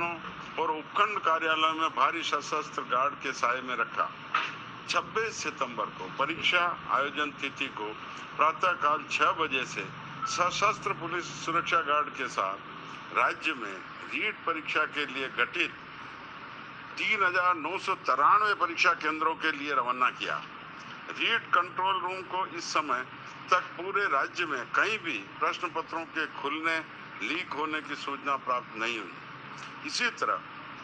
और उपखंड कार्यालय में भारी सशस्त्र गार्ड के साये में रखा। 26 सितंबर को परीक्षा आयोजन तिथि को प्रातःकाल 6 बजे से सशस्त्र पुलिस सुरक्षा गार्ड के साथ राज्य में रीट परीक्षा के लिए गठित 3,993 परीक्षा केंद्रों के लिए रवाना किया। रीट कंट्रोल रूम को इस समय तक पूरे राज्य में कहीं भी प्रश्न पत्रों के खुलने लीक होने की सूचना प्राप्त नहीं हुई। इसी तरह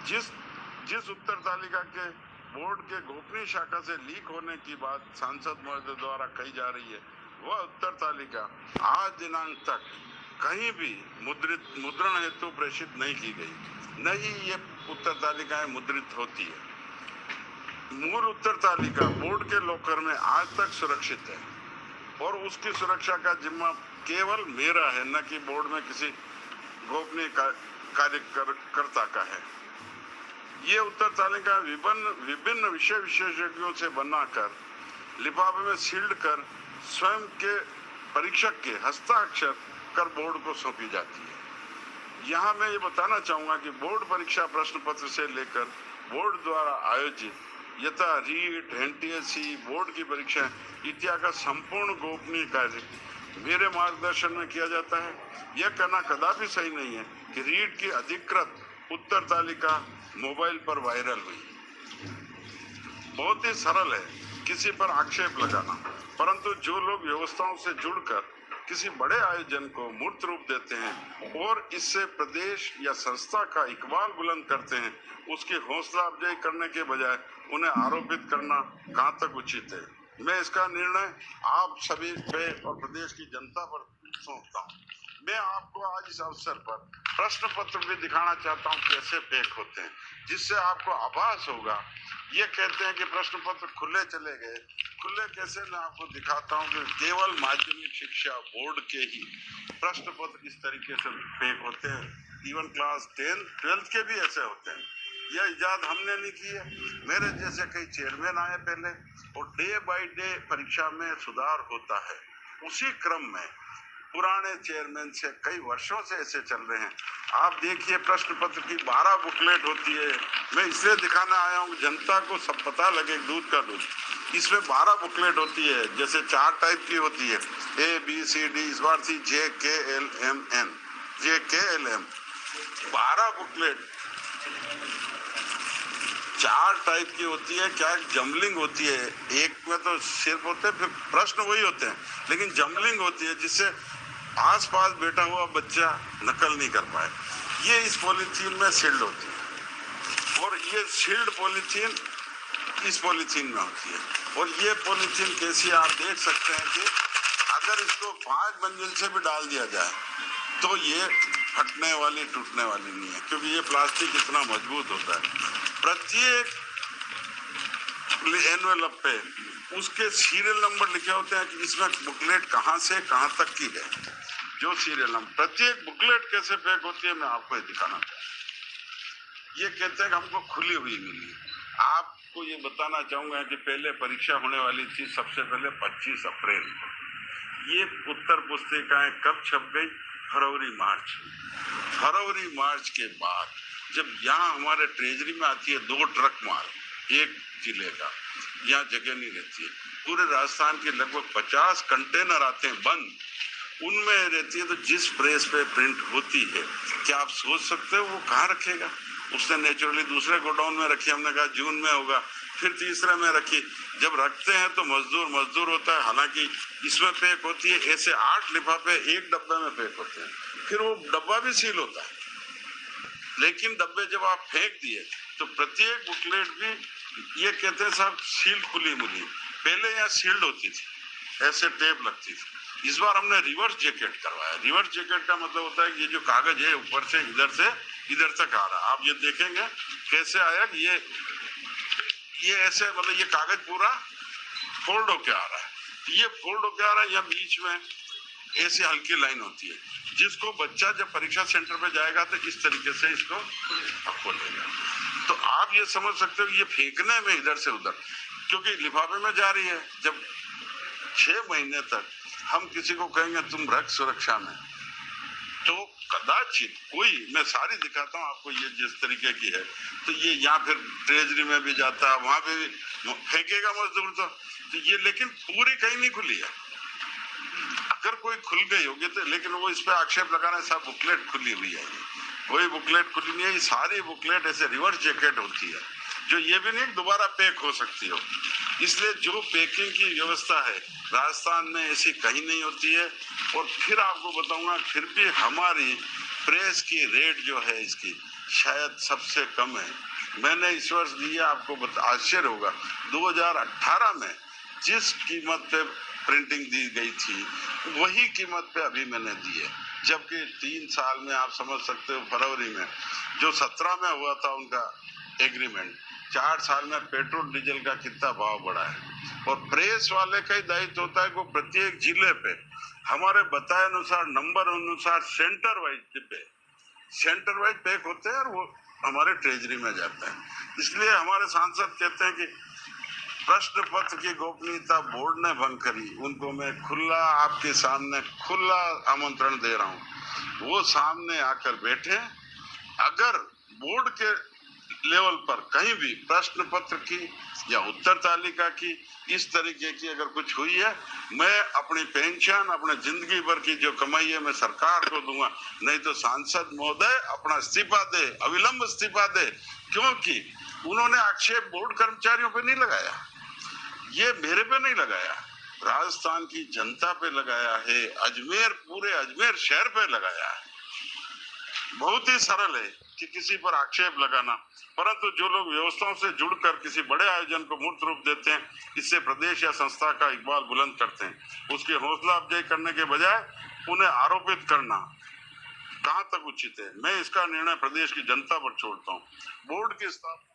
जिस उत्तर तालिका के बोर्ड के गोपनीय शाखा से लीक होने की बात सांसद महोदय द्वारा कही जा रही है, वह उत्तर तालिका आज दिनांक तक कहीं भी मुद्रण हेतु प्रेषित नहीं की गई, न ही ये उत्तर तालिकाएं मुद्रित होती है। मूल उत्तर तालिका बोर्ड के लॉकर में आज तक सुरक्षित है और उसकी सुरक्षा का जिम्मा केवल मेरा है, न कि बोर्ड में किसी गोपनीय कार्यकर्ता का है। ये उत्तर तालिका विभिन्न विषय विशेषज्ञों से बनाकर लिफाफे में सील्ड कर स्वयं के परीक्षक के हस्ताक्षर कर बोर्ड को सौंपी जाती है। यहाँ मैं ये बताना चाहूँगा कि बोर्ड परीक्षा प्रश्न पत्र से लेकर बोर्ड द्वारा आयोजित यथा रीट, एनटीएससी, बोर्ड की परीक्षा इत्यादि का संपूर्ण गोपनीय कार्य मेरे मार्गदर्शन में किया जाता है। यह कहना कदापि सही नहीं है कि रीट की अधिकृत उत्तर तालिका मोबाइल पर वायरल हुई। बहुत ही सरल है किसी पर आक्षेप लगाना, परंतु जो लोग व्यवस्थाओं से जुड़कर किसी बड़े आयोजन को मूर्त रूप देते हैं और इससे प्रदेश या संस्था का इकबाल बुलंद करते हैं, उसकी हौसला अफजाई करने के बजाय उन्हें आरोपित करना कहाँ तक उचित है। मैं इसका निर्णय आप सभी पे और प्रदेश की जनता पर सौंपता हूँ। मैं आपको आज इस अवसर पर प्रश्न पत्र भी दिखाना चाहता हूँ कैसे पैक होते हैं, जिससे आपको आभास होगा। ये कहते हैं कि प्रश्न पत्र खुले चले गए, खुले कैसे? मैं आपको दिखाता हूँ कि केवल माध्यमिक शिक्षा बोर्ड के ही प्रश्न पत्र इस तरीके से पैक होते हैं। इवन क्लास 10, 12 के भी ऐसे होते हैं। यह इजाद हमने नहीं की है, मेरे जैसे कई चेयरमैन आए पहले, और डे बाय डे परीक्षा में सुधार होता है। उसी क्रम में पुराने चेयरमैन से कई वर्षों से ऐसे चल रहे हैं। आप देखिए प्रश्न पत्र की 12 बुकलेट होती है। मैं इसलिए दिखाना आया हूँ जनता को सब पता लगे दूध का दूध। इसमें 12 बुकलेट होती है, जैसे 4 टाइप की होती है, ABCD, इस बार थी JKLMN, JKLM। 12 बुकलेट 4 टाइप की होती है। क्या जमलिंग होती है, एक में तो सिर्फ होते हैं, फिर प्रश्न वही होते हैं, लेकिन जमलिंग होती है जिससे आसपास बैठा हुआ बच्चा नकल नहीं कर पाए। ये इस पॉलीथीन में सील्ड होती है और ये सील्ड पॉलीथीन इस पॉलीथीन में होती है। और ये पॉलीथीन कैसी आप देख सकते हैं कि अगर इसको 5 मंजिल से भी डाल दिया जाए तो ये फटने वाली, टूटने वाली नहीं है, क्योंकि ये प्लास्टिक इतना मजबूत होता है। प्रत्येक एनवेलप पे उसके सीरियल नंबर लिखे होते हैं कि इसमें बुकलेट कहाँ से कहाँ तक की है, जो सीरियल नंबर। प्रत्येक बुकलेट कैसे पैक होती है मैं आपको दिखाना चाहूँगा। ये कहते हैं कि हमको खुली हुई मिली। आपको ये बताना चाहूँगा कि पहले परीक्षा होने वाली थी सबसे पहले 25 अप्रैल को। ये उत्तर पुस्तिकाएं कब छप गई? फरवरी मार्च के बाद जब यहाँ हमारे ट्रेजरी में आती है 2 ट्रक माल एक जिले का, यहाँ जगह नहीं रहती है। पूरे राजस्थान के लगभग 50 कंटेनर आते हैं बंद, उनमें रहती है। तो जिस प्रेस पे प्रिंट होती है, क्या आप सोच सकते हो वो कहाँ रखेगा? उसने नेचुरली दूसरे गोडाउन में रखी, हमने कहा जून में होगा, फिर तीसरे में रखी। जब रखते हैं तो मजदूर होता है, हालांकि इसमें पैक होती है ऐसे 8 लिफाफे एक डब्बे में पैक होते हैं, फिर वो डब्बा भी सील होता है। लेकिन डब्बे जब आप फेंक दिए तो प्रत्येक बुकलेट भी ये कहते हैं साहब सील खुली मुली। पहले यहाँ सील्ड होती थी, ऐसे टेप लगती थी। इस बार हमने रिवर्स जैकेट करवाया। रिवर्स जैकेट का मतलब होता है कि ये जो कागज है ऊपर से इधर तक आ रहा है। आप ये देखेंगे कैसे आया कि ये ऐसे, मतलब ये कागज पूरा फोल्ड होके आ रहा है। ये फोल्ड होके आ रहा है, यहाँ बीच में ऐसी हल्की लाइन होती है, जिसको बच्चा जब परीक्षा सेंटर पे जाएगा तो इस तरीके से इसको खोलेगा। तो आप ये समझ सकते हो ये फेंकने में इधर से उधर, क्योंकि लिफाफे में जा रही है। जब 6 महीने तक हम किसी को कहेंगे तुम रख सुरक्षा में, तो कदाचित कोई, मैं सारी दिखाता हूँ आपको, ये जिस तरीके की है, तो ये यहाँ फिर ट्रेजरी में भी जाता है, वहां पे भी फेंकेगा मजदूर तो ये, लेकिन पूरी कहीं नहीं खुली है। अगर कोई खुल गई होगी तो, लेकिन वो इस पे आक्षेप लगाना, सब बुकलेट खुली हुई है, कोई बुकलेट खुली नहीं है। ये सारी बुकलेट ऐसे रिवर्स जैकेट होती है, जो ये भी नहीं दोबारा पैक हो सकती हो। इसलिए जो पैकिंग की व्यवस्था है राजस्थान में ऐसी कहीं नहीं होती है। और फिर आपको बताऊंगा, फिर भी हमारी प्रेस की रेट जो है इसकी शायद सबसे कम है। मैंने इस वर्ष दिया, आपको आश्चर्य होगा, 2018 में जिस कीमत पे प्रिंटिंग दी गई थी वही कीमत पे अभी मैंने दी है। जबकि 3 साल में आप समझ सकते हो, फरवरी में जो 17 में हुआ था उनका एग्रीमेंट, 4 साल में पेट्रोल डीजल का कितना भाव बढ़ा है। और प्रेस वाले का ही दायित्व होता है कि प्रत्येक जिले पे हमारे बताए अनुसार, नंबर अनुसार, सेंटर वाइज डिब्बे, सेंटर वाइज पैक होते हैं और वो हमारे ट्रेजरी में जाता है। इसलिए हमारे सांसद कहते हैं कि प्रश्न पत्र की गोपनीयता बोर्ड ने भंग करी, उनको मैं खुला आपके सामने खुला आमंत्रण दे रहा हूं, वो सामने आकर बैठे। अगर बोर्ड के लेवल पर कहीं भी प्रश्न पत्र की या उत्तर तालिका की इस तरीके की अगर कुछ हुई है, मैं अपनी पेंशन, अपने जिंदगी भर की जो कमाई है मैं सरकार को दूंगा। नहीं तो सांसद महोदय अपना इस्तीफा दे, अविलंब इस्तीफा दे, क्योंकि उन्होंने आक्षेप बोर्ड कर्मचारियों पे नहीं लगाया, ये मेरे पे नहीं लगाया, राजस्थान की जनता पे लगाया है, अजमेर, पूरे अजमेर शहर पे लगाया है। बहुत ही सरल है कि किसी पर आक्षेप लगाना, परंतु जो लोग व्यवस्थाओं से जुड़कर किसी बड़े आयोजन को मूर्त रूप देते हैं, इससे प्रदेश या संस्था का इकबाल बुलंद करते हैं, उसकी हौसला अफजाई करने के बजाय उन्हें आरोपित करना कहां तक उचित है। मैं इसका निर्णय प्रदेश की जनता पर छोड़ता हूं। बोर्ड की स्थापना